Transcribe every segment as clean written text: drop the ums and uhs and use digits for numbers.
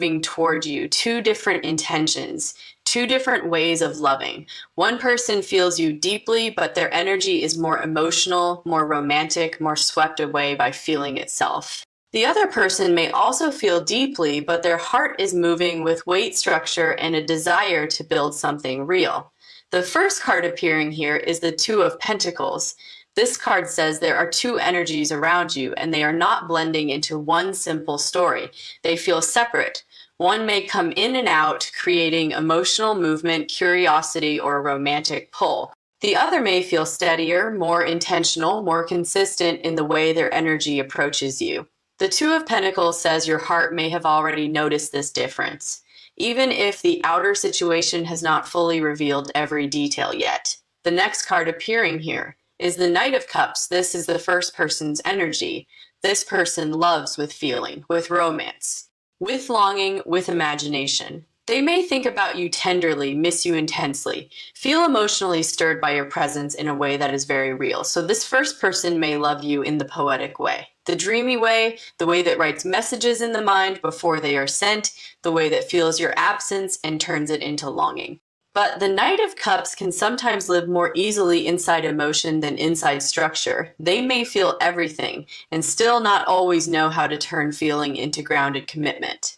moving toward you, two different intentions, two different ways of loving. One person feels you deeply, but their energy is more emotional, more romantic, more swept away by feeling itself. The other person may also feel deeply, but their heart is moving with weight structure and a desire to build something real. The first card appearing here is the Two of Pentacles. This card says there are two energies around you, and they are not blending into one simple story. They feel separate. One may come in and out, creating emotional movement, curiosity, or a romantic pull. The other may feel steadier, more intentional, more consistent in the way their energy approaches you. The Two of Pentacles says your heart may have already noticed this difference, even if the outer situation has not fully revealed every detail yet. The next card appearing here is the Knight of Cups. This is the first person's energy. This person loves with feeling, with romance, with longing, with imagination. They may think about you tenderly, miss you intensely, feel emotionally stirred by your presence in a way that is very real. So this first person may love you in the poetic way, the dreamy way, the way that writes messages in the mind before they are sent, the way that feels your absence and turns it into longing. But the Knight of Cups can sometimes live more easily inside emotion than inside structure. They may feel everything and still not always know how to turn feeling into grounded commitment.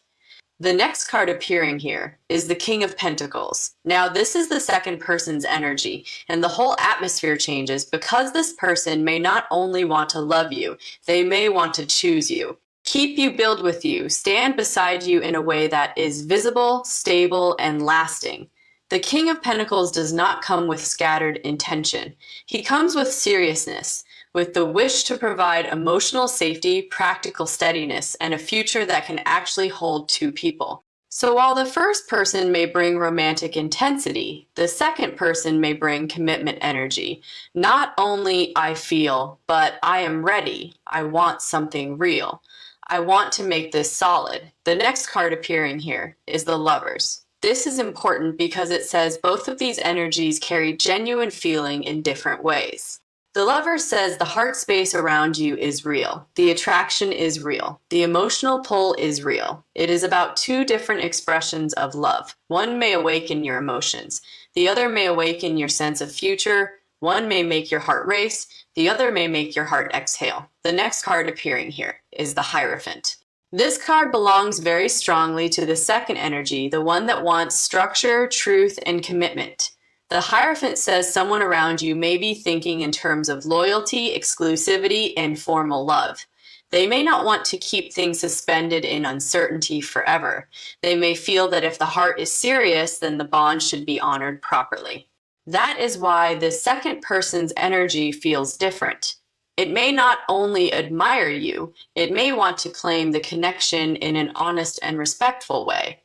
The next card appearing here is the King of Pentacles. Now, this is the second person's energy, and the whole atmosphere changes because this person may not only want to love you, they may want to choose you, keep you, build with you, stand beside you in a way that is visible, stable, and lasting. The King of Pentacles does not come with scattered intention. He comes with seriousness, with the wish to provide emotional safety, practical steadiness, and a future that can actually hold two people. So while the first person may bring romantic intensity, the second person may bring commitment energy. Not only I feel, but I am ready. I want something real. I want to make this solid. The next card appearing here is the Lovers. This is important because it says both of these energies carry genuine feeling in different ways. The Lover says the heart space around you is real. The attraction is real. The emotional pull is real. It is about two different expressions of love. One may awaken your emotions. The other may awaken your sense of future. One may make your heart race. The other may make your heart exhale. The next card appearing here is the Hierophant. This card belongs very strongly to the second energy, the one that wants structure, truth, and commitment. The Hierophant says someone around you may be thinking in terms of loyalty, exclusivity, and formal love. They may not want to keep things suspended in uncertainty forever. They may feel that if the heart is serious, then the bond should be honored properly. That is why the second person's energy feels different. It may not only admire you, it may want to claim the connection in an honest and respectful way.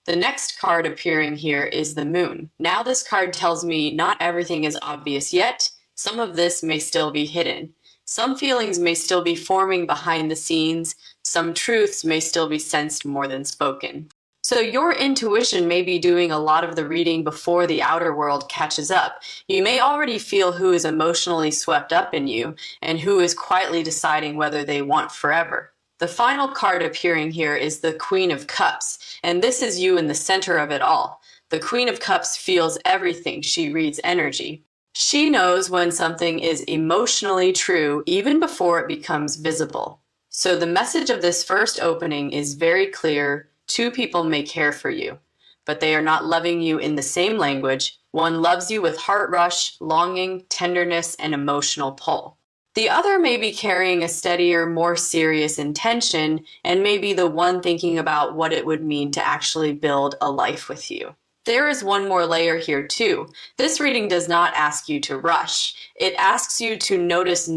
The next card appearing here is the Moon. Now this card tells me not everything is obvious yet. Some of this may still be hidden. Some feelings may still be forming behind the scenes. Some truths may still be sensed more than spoken. So your intuition may be doing a lot of the reading before the outer world catches up. You may already feel who is emotionally swept up in you and who is quietly deciding whether they want forever. The final card appearing here is the Queen of Cups, and this is you in the center of it all. The Queen of Cups feels everything. She reads energy. She knows when something is emotionally true even before it becomes visible. So the message of this first opening is very clear. Two people may care for you, but they are not loving you in the same language. One loves you with heart rush, longing, tenderness, and emotional pull. The other may be carrying a steadier, more serious intention and may be the one thinking about what it would mean to actually build a life with you. There is one more layer here too. This reading does not ask you to rush. It asks you to notice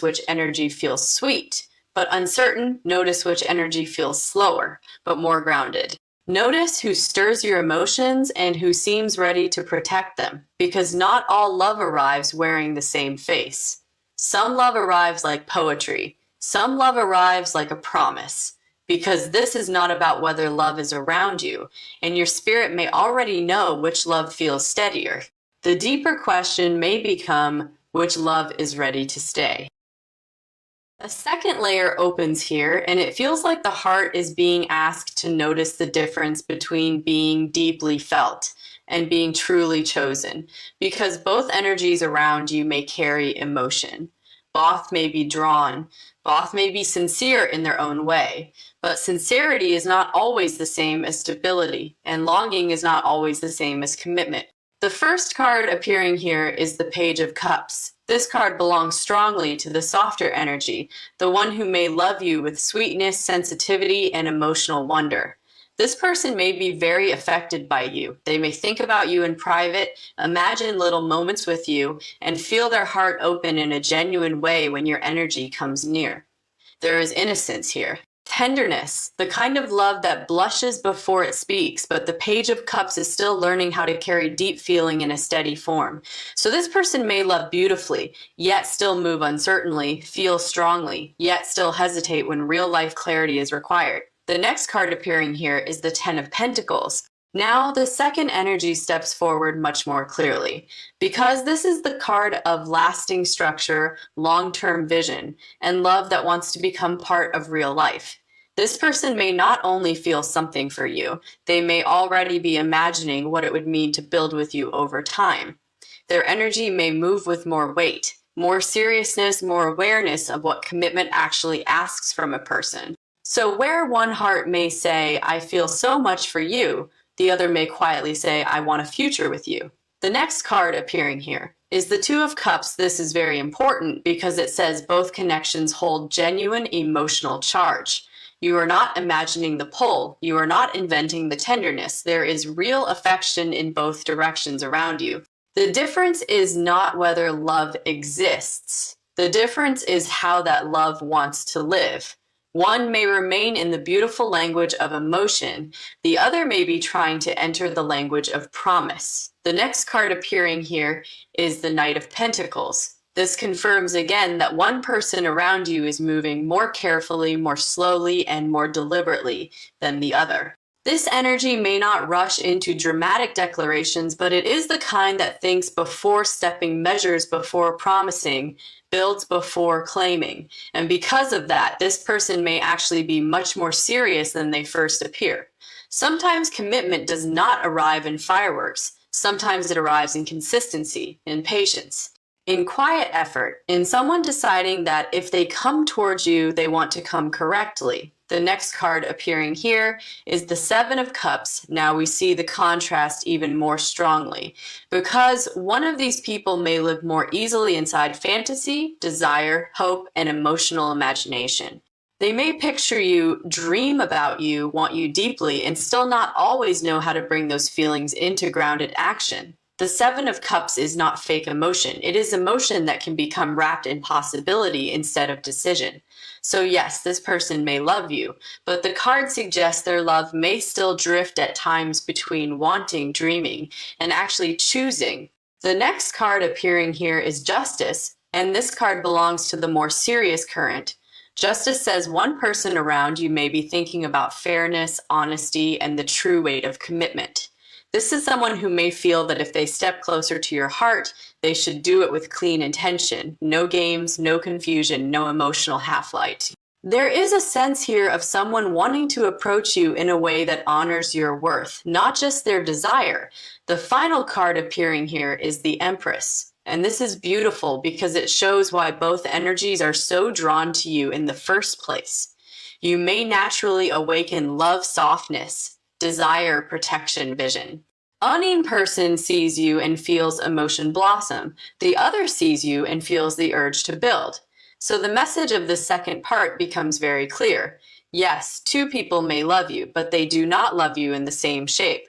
which energy feels sweet, but uncertain. Notice which energy feels slower, but more grounded. Notice who stirs your emotions and who seems ready to protect them, because not all love arrives wearing the same face. Some love arrives like poetry. Some love arrives like a promise, because this is not about whether love is around you, and your spirit may already know which love feels steadier. The deeper question may become which love is ready to stay. A second layer opens here, and it feels like the heart is being asked to notice the difference between being deeply felt and being truly chosen, because both energies around you may carry emotion. Both may be drawn, both may be sincere in their own way, but sincerity is not always the same as stability, and longing is not always the same as commitment. The first card appearing here is the Page of Cups. This card belongs strongly to the softer energy, the one who may love you with sweetness, sensitivity, and emotional wonder. This person may be very affected by you. They may think about you in private, imagine little moments with you, and feel their heart open in a genuine way when your energy comes near. There is innocence here. Tenderness, the kind of love that blushes before it speaks, but the Page of Cups is still learning how to carry deep feeling in a steady form. So this person may love beautifully, yet still move uncertainly, feel strongly, yet still hesitate when real life clarity is required. The next card appearing here is the Ten of Pentacles. Now, the second energy steps forward much more clearly. Because this is the card of lasting structure, long-term vision, and love that wants to become part of real life. This person may not only feel something for you, they may already be imagining what it would mean to build with you over time. Their energy may move with more weight, more seriousness, more awareness of what commitment actually asks from a person. So where one heart may say, I feel so much for you, the other may quietly say, I want a future with you. The next card appearing here is the Two of Cups. This is very important because it says both connections hold genuine emotional charge. You are not imagining the pull. You are not inventing the tenderness. There is real affection in both directions around you. The difference is not whether love exists. The difference is how that love wants to live. One may remain in the beautiful language of emotion. The other may be trying to enter the language of promise. The next card appearing here is the Knight of Pentacles. This confirms again that one person around you is moving more carefully, more slowly, and more deliberately than the other. This energy may not rush into dramatic declarations, but it is the kind that thinks before stepping, measures before promising, builds before claiming. And because of that, this person may actually be much more serious than they first appear. Sometimes commitment does not arrive in fireworks. Sometimes it arrives in consistency, in patience, in quiet effort, in someone deciding that if they come towards you, they want to come correctly. The next card appearing here is the Seven of Cups. Now we see the contrast even more strongly, because one of these people may live more easily inside fantasy, desire, hope, and emotional imagination. They may picture you, dream about you, want you deeply, and still not always know how to bring those feelings into grounded action. The Seven of Cups is not fake emotion. It is emotion that can become wrapped in possibility instead of decision. So yes, this person may love you, but the card suggests their love may still drift at times between wanting, dreaming, and actually choosing. The next card appearing here is Justice, and this card belongs to the more serious current. Justice says one person around you may be thinking about fairness, honesty, and the true weight of commitment. This is someone who may feel that if they step closer to your heart, they should do it with clean intention. No games, no confusion, no emotional half-light. There is a sense here of someone wanting to approach you in a way that honors your worth, not just their desire. The final card appearing here is the Empress. And this is beautiful because it shows why both energies are so drawn to you in the first place. You may naturally awaken love, softness, desire, protection, vision. One person sees you and feels emotion blossom. The other sees you and feels the urge to build. So the message of the second part becomes very clear. Yes, two people may love you, but they do not love you in the same shape.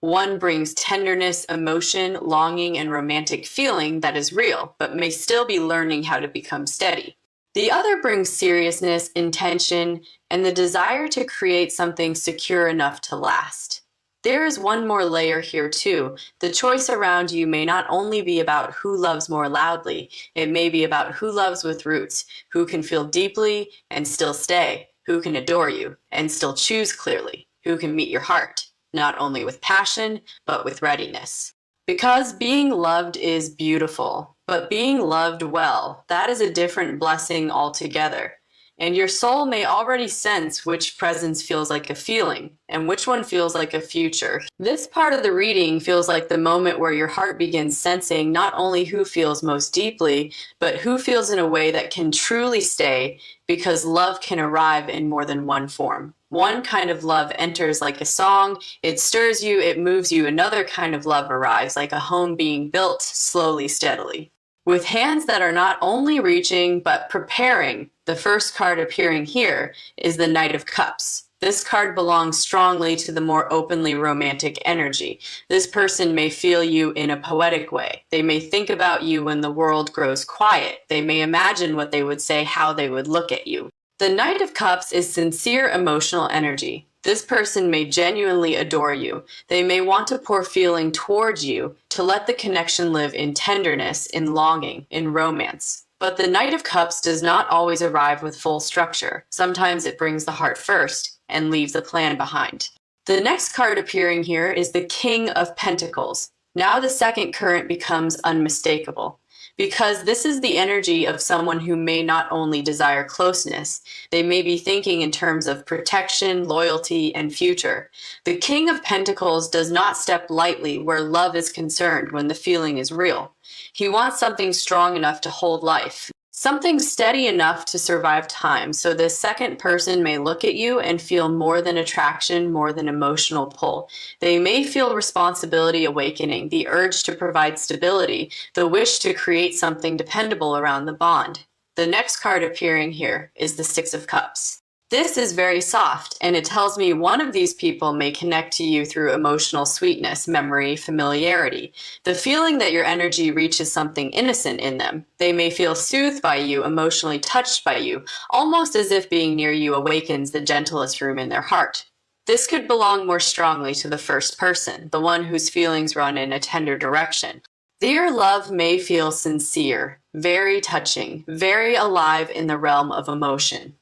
One brings tenderness, emotion, longing, and romantic feeling that is real, but may still be learning how to become steady. The other brings seriousness, intention, and the desire to create something secure enough to last. There is one more layer here too. The choice around you may not only be about who loves more loudly, it may be about who loves with roots, who can feel deeply and still stay, who can adore you and still choose clearly, who can meet your heart, not only with passion, but with readiness. Because being loved is beautiful, but being loved well, that is a different blessing altogether. And your soul may already sense which presence feels like a feeling and which one feels like a future. This part of the reading feels like the moment where your heart begins sensing not only who feels most deeply, but who feels in a way that can truly stay, because love can arrive in more than one form. One kind of love enters like a song, it stirs you, it moves you. Another kind of love arrives like a home being built slowly, steadily, with hands that are not only reaching, but preparing. The first card appearing here is the Knight of Cups. This card belongs strongly to the more openly romantic energy. This person may feel you in a poetic way. They may think about you when the world grows quiet. They may imagine what they would say, how they would look at you. The Knight of Cups is sincere emotional energy. This person may genuinely adore you. They may want to pour feeling towards you, to let the connection live in tenderness, in longing, in romance. But the Knight of Cups does not always arrive with full structure. Sometimes it brings the heart first and leaves a plan behind. The next card appearing here is the King of Pentacles. Now the second current becomes unmistakable, because this is the energy of someone who may not only desire closeness, they may be thinking in terms of protection, loyalty, and future. The King of Pentacles does not step lightly where love is concerned when the feeling is real. He wants something strong enough to hold life, something steady enough to survive time. So this second person may look at you and feel more than attraction, more than emotional pull. They may feel responsibility awakening, the urge to provide stability, the wish to create something dependable around the bond. The next card appearing here is the Six of Cups. This is very soft, and it tells me one of these people may connect to you through emotional sweetness, memory, familiarity. The feeling that your energy reaches something innocent in them. They may feel soothed by you, emotionally touched by you, almost as if being near you awakens the gentlest room in their heart. This could belong more strongly to the first person, the one whose feelings run in a tender direction. Their love may feel sincere, very touching, very alive in the realm of emotion.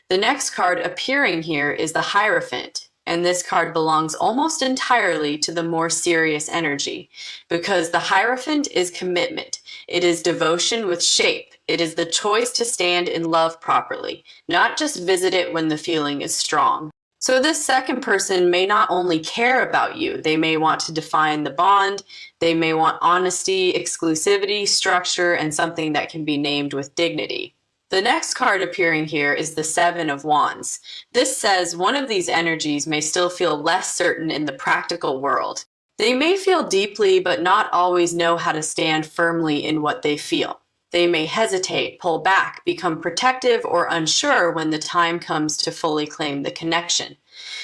The next card appearing here is the Hierophant, and this card belongs almost entirely to the more serious energy, because the Hierophant is commitment. It is devotion with shape. It is the choice to stand in love properly, not just visit it when the feeling is strong. So this second person may not only care about you, they may want to define the bond, they may want honesty, exclusivity, structure, and something that can be named with dignity. The next card appearing here is the Seven of Wands. This says one of these energies may still feel less certain in the practical world. They may feel deeply but not always know how to stand firmly in what they feel. They may hesitate, pull back, become protective or unsure when the time comes to fully claim the connection.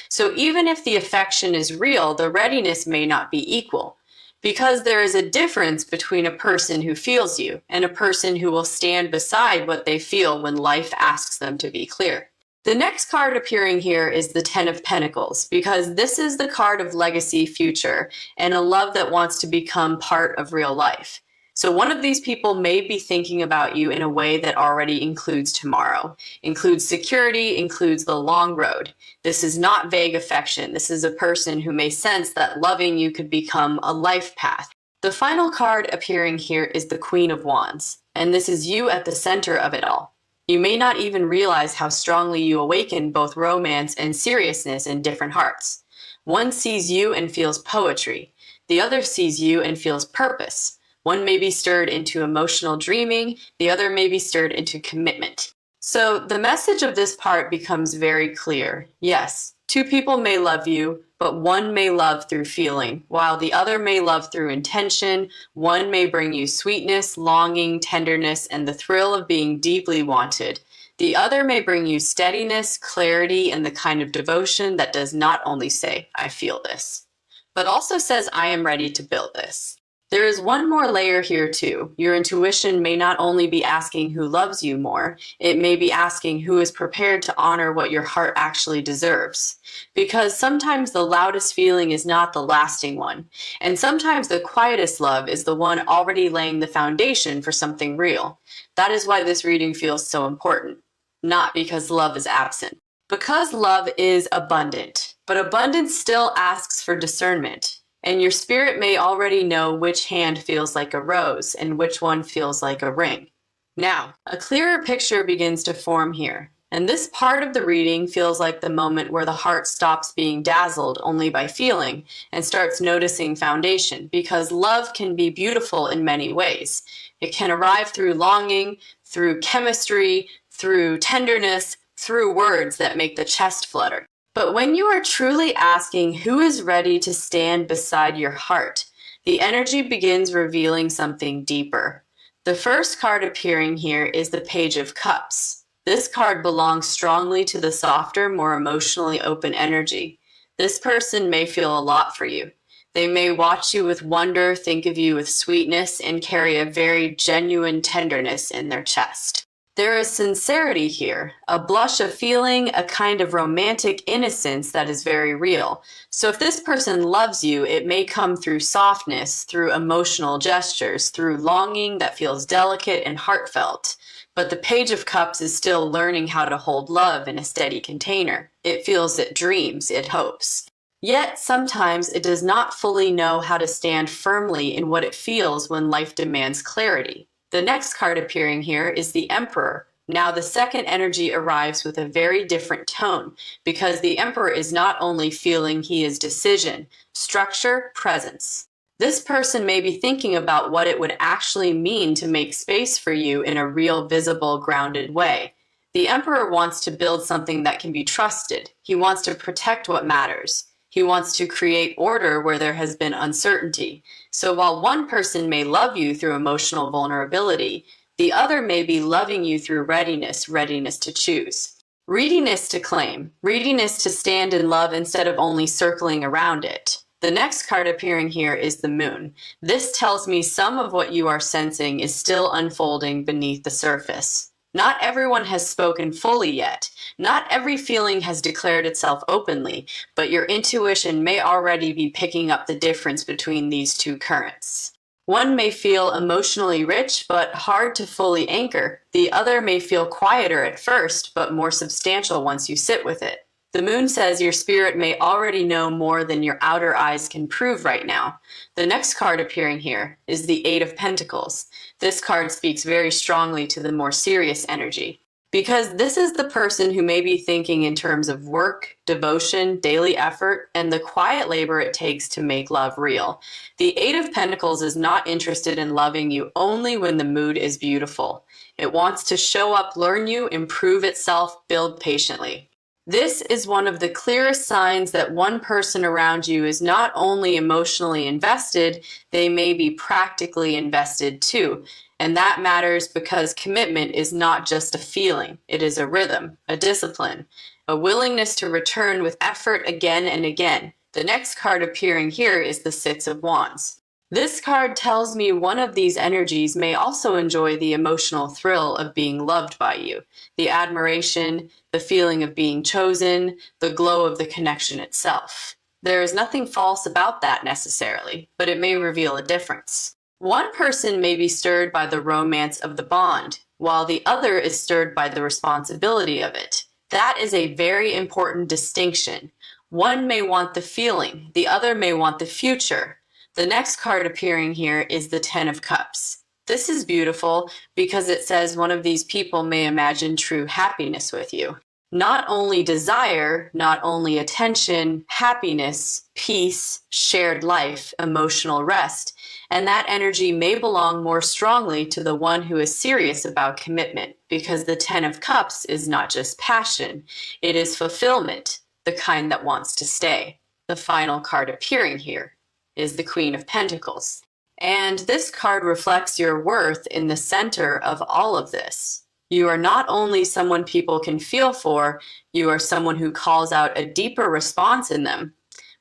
So even if the affection is real, the readiness may not be equal, because there is a difference between a person who feels you and a person who will stand beside what they feel when life asks them to be clear. The next card appearing here is the Ten of Pentacles, because this is the card of legacy, future, and a love that wants to become part of real life. So one of these people may be thinking about you in a way that already includes tomorrow, includes security, includes the long road. This is not vague affection. This is a person who may sense that loving you could become a life path. The final card appearing here is the Queen of Wands, and this is you at the center of it all. You may not even realize how strongly you awaken both romance and seriousness in different hearts. One sees you and feels poetry. The other sees you and feels purpose. One may be stirred into emotional dreaming, the other may be stirred into commitment. So the message of this part becomes very clear. Yes, two people may love you, but one may love through feeling, while the other may love through intention. One may bring you sweetness, longing, tenderness, and the thrill of being deeply wanted. The other may bring you steadiness, clarity, and the kind of devotion that does not only say, I feel this, but also says, I am ready to build this. There is one more layer here too. Your intuition may not only be asking who loves you more, it may be asking who is prepared to honor what your heart actually deserves. Because sometimes the loudest feeling is not the lasting one, and sometimes the quietest love is the one already laying the foundation for something real. That is why this reading feels so important. Not because love is absent, because love is abundant, but abundance still asks for discernment. And your spirit may already know which hand feels like a rose and which one feels like a ring. Now, a clearer picture begins to form here. And this part of the reading feels like the moment where the heart stops being dazzled only by feeling and starts noticing foundation, because love can be beautiful in many ways. It can arrive through longing, through chemistry, through tenderness, through words that make the chest flutter. But when you are truly asking who is ready to stand beside your heart, the energy begins revealing something deeper. The first card appearing here is the Page of Cups. This card belongs strongly to the softer, more emotionally open energy. This person may feel a lot for you. They may watch you with wonder, think of you with sweetness, and carry a very genuine tenderness in their chest. There is sincerity here, a blush of feeling, a kind of romantic innocence that is very real. So if this person loves you, it may come through softness, through emotional gestures, through longing that feels delicate and heartfelt. But the Page of Cups is still learning how to hold love in a steady container. It feels, it dreams, it hopes. Yet sometimes it does not fully know how to stand firmly in what it feels when life demands clarity. The next card appearing here is the Emperor. Now the second energy arrives with a very different tone, because the Emperor is not only feeling, he is decision, structure, presence. This person may be thinking about what it would actually mean to make space for you in a real, visible, grounded way. The Emperor wants to build something that can be trusted. He wants to protect what matters. He wants to create order where there has been uncertainty. So while one person may love you through emotional vulnerability, the other may be loving you through readiness, readiness to choose. Readiness to claim, readiness to stand in love instead of only circling around it. The next card appearing here is the Moon. This tells me some of what you are sensing is still unfolding beneath the surface. Not everyone has spoken fully yet. Not every feeling has declared itself openly, but your intuition may already be picking up the difference between these two currents. One may feel emotionally rich, but hard to fully anchor. The other may feel quieter at first, but more substantial once you sit with it. The Moon says your spirit may already know more than your outer eyes can prove right now. The next card appearing here is the Eight of Pentacles. This card speaks very strongly to the more serious energy, because this is the person who may be thinking in terms of work, devotion, daily effort, and the quiet labor it takes to make love real. The Eight of Pentacles is not interested in loving you only when the mood is beautiful. It wants to show up, learn you, improve itself, build patiently. This is one of the clearest signs that one person around you is not only emotionally invested, they may be practically invested too. And that matters because commitment is not just a feeling, it is a rhythm, a discipline, a willingness to return with effort again and again. The next card appearing here is the Six of Wands. This card tells me one of these energies may also enjoy the emotional thrill of being loved by you, the admiration, the feeling of being chosen, the glow of the connection itself. There is nothing false about that necessarily, but it may reveal a difference. One person may be stirred by the romance of the bond, while the other is stirred by the responsibility of it. That is a very important distinction. One may want the feeling, the other may want the future. The next card appearing here is the Ten of Cups. This is beautiful because it says one of these people may imagine true happiness with you. Not only desire, not only attention, happiness, peace, shared life, emotional rest, and that energy may belong more strongly to the one who is serious about commitment, because the Ten of Cups is not just passion, it is fulfillment, the kind that wants to stay. The final card appearing here is the Queen of Pentacles. And this card reflects your worth in the center of all of this. You are not only someone people can feel for, you are someone who calls out a deeper response in them.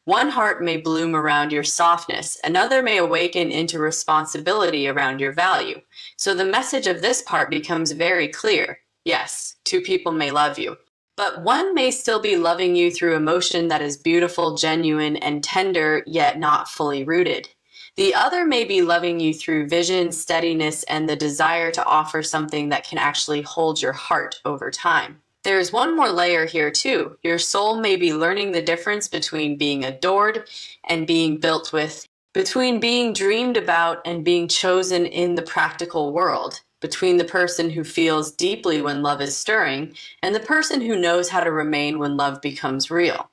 One heart may bloom around your softness, another may awaken into responsibility around your value. So the message of this part becomes very clear. Yes, two people may love you, but one may still be loving you through emotion that is beautiful, genuine, and tender, yet not fully rooted. The other may be loving you through vision, steadiness, and the desire to offer something that can actually hold your heart over time. There's one more layer here too. Your soul may be learning the difference between being adored and being built with, between being dreamed about and being chosen in the practical world. between the person who feels deeply when love is stirring and the person who knows how to remain when love becomes real.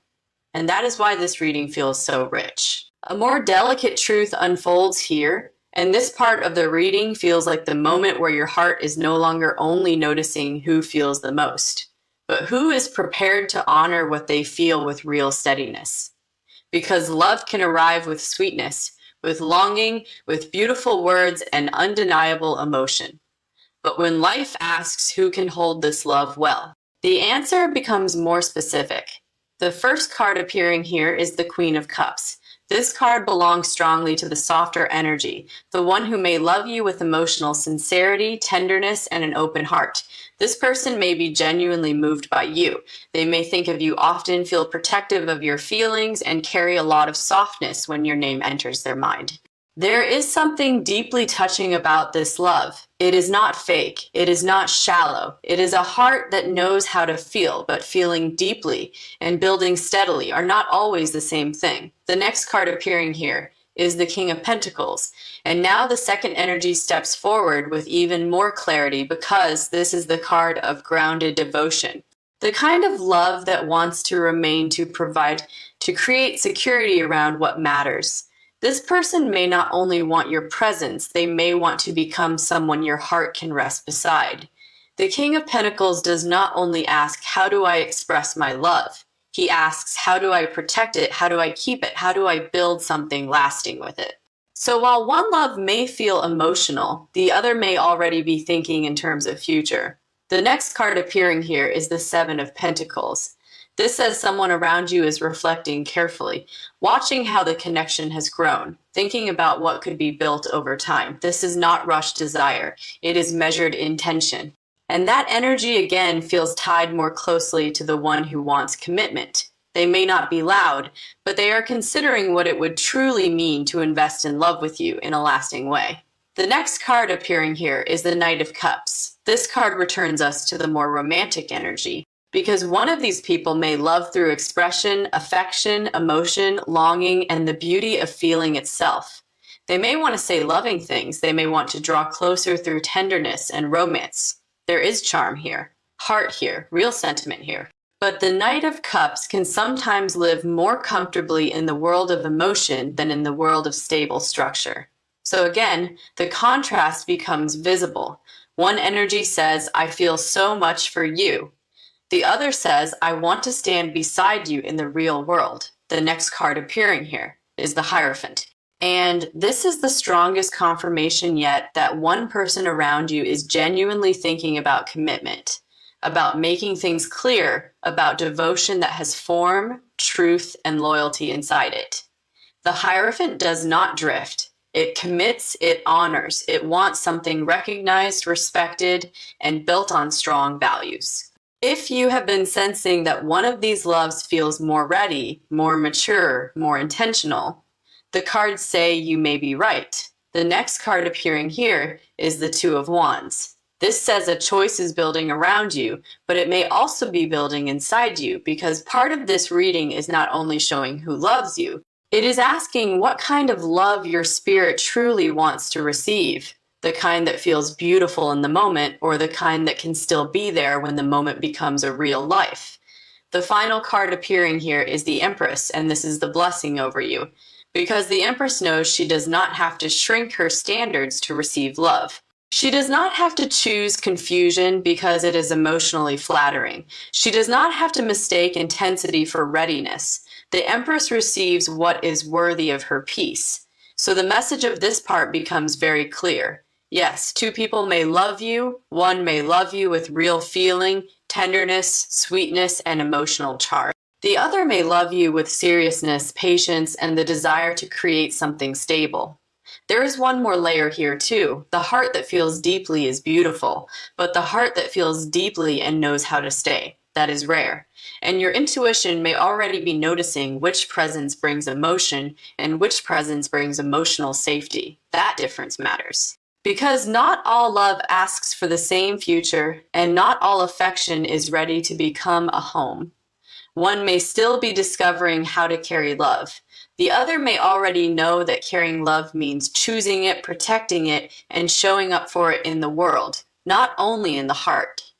And that is why this reading feels so rich. A more delicate truth unfolds here, and this part of the reading feels like the moment where your heart is no longer only noticing who feels the most, but who is prepared to honor what they feel with real steadiness. Because love can arrive with sweetness, with longing, with beautiful words and undeniable emotion. But when life asks who can hold this love well, the answer becomes more specific. The first card appearing here is the Queen of Cups. This card belongs strongly to the softer energy, the one who may love you with emotional sincerity, tenderness, and an open heart. This person may be genuinely moved by you. They may think of you often, feel protective of your feelings, and carry a lot of softness when your name enters their mind. There is something deeply touching about this love. It is not fake. It is not shallow. It is a heart that knows how to feel, but feeling deeply and building steadily are not always the same thing. The next card appearing here is the King of Pentacles. And now the second energy steps forward with even more clarity because this is the card of grounded devotion. The kind of love that wants to remain, to provide, to create security around what matters. This person may not only want your presence, they may want to become someone your heart can rest beside. The King of Pentacles does not only ask, how do I express my love? He asks, how do I protect it? How do I keep it? How do I build something lasting with it? So while one love may feel emotional, the other may already be thinking in terms of future. The next card appearing here is the Seven of Pentacles. This says someone around you is reflecting carefully, watching how the connection has grown, thinking about what could be built over time. This is not rushed desire. It is measured intention. And that energy again feels tied more closely to the one who wants commitment. They may not be loud, but they are considering what it would truly mean to invest in love with you in a lasting way. The next card appearing here is the Knight of Cups. This card returns us to the more romantic energy, because one of these people may love through expression, affection, emotion, longing, and the beauty of feeling itself. They may want to say loving things. They may want to draw closer through tenderness and romance. There is charm here, heart here, real sentiment here. But the Knight of Cups can sometimes live more comfortably in the world of emotion than in the world of stable structure. So again, the contrast becomes visible. One energy says, I feel so much for you. The other says, I want to stand beside you in the real world. The next card appearing here is the Hierophant. And this is the strongest confirmation yet that one person around you is genuinely thinking about commitment, about making things clear, about devotion that has form, truth, and loyalty inside it. The Hierophant does not drift. It commits, it honors, it wants something recognized, respected, and built on strong values. If you have been sensing that one of these loves feels more ready, more mature, more intentional, the cards say you may be right. The next card appearing here is the Two of Wands. This says a choice is building around you, but it may also be building inside you, because part of this reading is not only showing who loves you, it is asking what kind of love your spirit truly wants to receive. The kind that feels beautiful in the moment, or the kind that can still be there when the moment becomes a real life. The final card appearing here is the Empress, and this is the blessing over you, because the Empress knows she does not have to shrink her standards to receive love. She does not have to choose confusion because it is emotionally flattering. She does not have to mistake intensity for readiness. The Empress receives what is worthy of her peace. So the message of this part becomes very clear. Yes, two people may love you. One may love you with real feeling, tenderness, sweetness, and emotional charge. The other may love you with seriousness, patience, and the desire to create something stable. There is one more layer here too. The heart that feels deeply is beautiful, but the heart that feels deeply and knows how to stay, that is rare. And your intuition may already be noticing which presence brings emotion and which presence brings emotional safety. That difference matters. Because not all love asks for the same future, and not all affection is ready to become a home. One may still be discovering how to carry love, The other may already know that carrying love means choosing it, protecting it, and showing up for it in the world, not only in the heart.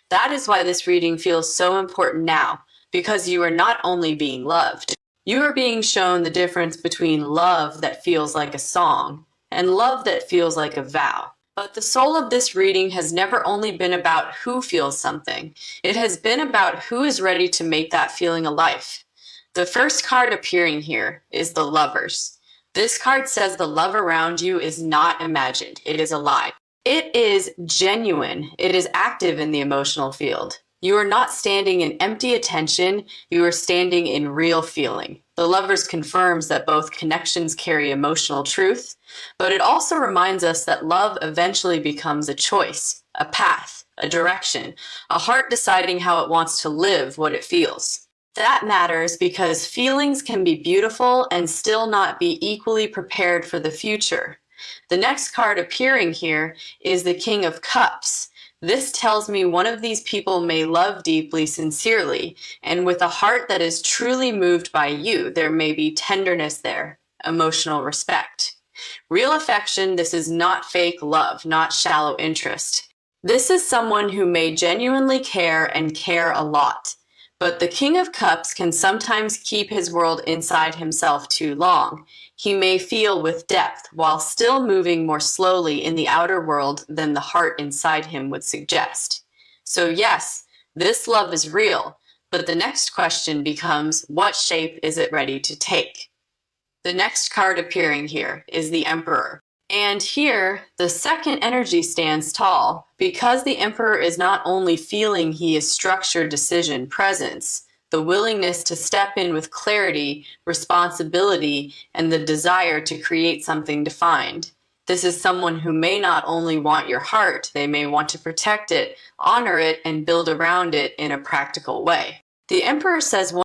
That is why this reading feels so important now, because you are not only being loved, you are being shown the difference between love that feels like a song and love that feels like a vow. But the soul of this reading has never only been about who feels something, it has been about who is ready to make that feeling a life. The first card appearing here is the Lovers. This card says the love around you is not imagined, it is alive. It is genuine. It is active in the emotional field. You are not standing in empty attention, you are standing in real feeling. The Lovers confirms that both connections carry emotional truth, but it also reminds us that love eventually becomes a choice, a path, a direction, a heart deciding how it wants to live what it feels. That matters because feelings can be beautiful and still not be equally prepared for the future. The next card appearing here is the King of Cups. This tells me one of these people may love deeply, sincerely, and with a heart that is truly moved by you. There may be tenderness there, emotional respect. Real affection, this is not fake love, not shallow interest. This is someone who may genuinely care and care a lot. But the King of Cups can sometimes keep his world inside himself too long. He may feel with depth while still moving more slowly in the outer world than the heart inside him would suggest. So yes, this love is real, but the next question becomes, what shape is it ready to take? The next card appearing here is the Emperor. And here, the second energy stands tall, because the Emperor is not only feeling, he is structured decision, presence, the willingness to step in with clarity, responsibility, and the desire to create something defined. This is someone who may not only want your heart, they may want to protect it, honor it, and build around it in a practical way. The Emperor says